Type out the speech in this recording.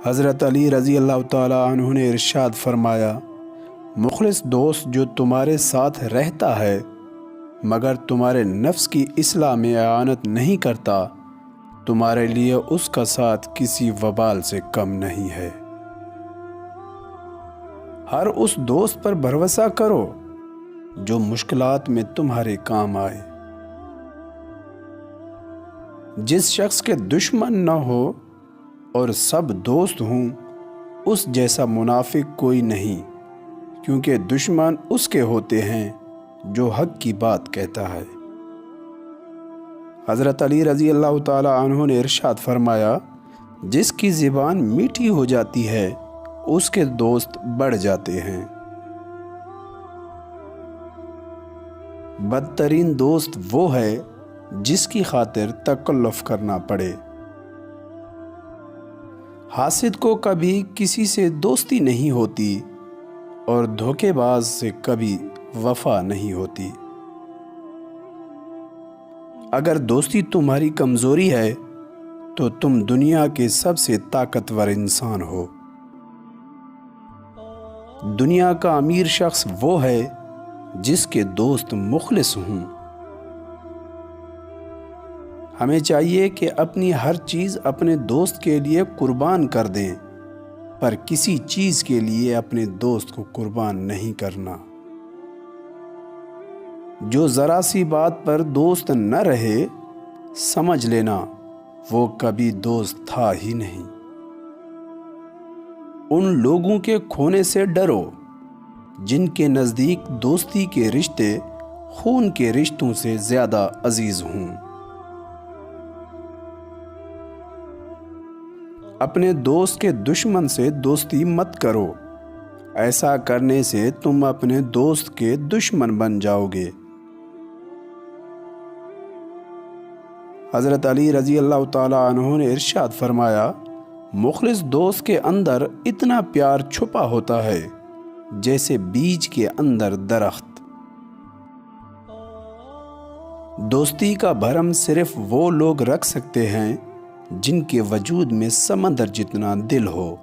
حضرت علی رضی اللہ تعالیٰ عنہ نے ارشاد فرمایا، مخلص دوست جو تمہارے ساتھ رہتا ہے مگر تمہارے نفس کی اصلاح میں اعانت نہیں کرتا، تمہارے لیے اس کا ساتھ کسی وبال سے کم نہیں ہے۔ ہر اس دوست پر بھروسہ کرو جو مشکلات میں تمہارے کام آئے۔ جس شخص کے دشمن نہ ہو اور سب دوست ہوں، اس جیسا منافق کوئی نہیں، کیونکہ دشمن اس کے ہوتے ہیں جو حق کی بات کہتا ہے۔ حضرت علی رضی اللہ تعالی عنہ نے ارشاد فرمایا، جس کی زبان میٹھی ہو جاتی ہے اس کے دوست بڑھ جاتے ہیں۔ بدترین دوست وہ ہے جس کی خاطر تکلف کرنا پڑے۔ حاسد کو کبھی کسی سے دوستی نہیں ہوتی اور دھوکے باز سے کبھی وفا نہیں ہوتی۔ اگر دوستی تمہاری کمزوری ہے تو تم دنیا کے سب سے طاقتور انسان ہو۔ دنیا کا امیر شخص وہ ہے جس کے دوست مخلص ہوں۔ ہمیں چاہیے کہ اپنی ہر چیز اپنے دوست کے لیے قربان کر دیں، پر کسی چیز کے لیے اپنے دوست کو قربان نہیں کرنا۔ جو ذرا سی بات پر دوست نہ رہے، سمجھ لینا وہ کبھی دوست تھا ہی نہیں۔ ان لوگوں کے کھونے سے ڈرو جن کے نزدیک دوستی کے رشتے خون کے رشتوں سے زیادہ عزیز ہوں۔ اپنے دوست کے دشمن سے دوستی مت کرو، ایسا کرنے سے تم اپنے دوست کے دشمن بن جاؤ گے۔ حضرت علی رضی اللہ تعالیٰ عنہ نے ارشاد فرمایا، مخلص دوست کے اندر اتنا پیار چھپا ہوتا ہے جیسے بیج کے اندر درخت۔ دوستی کا بھرم صرف وہ لوگ رکھ سکتے ہیں جن کے وجود میں سمندر جتنا دل ہو۔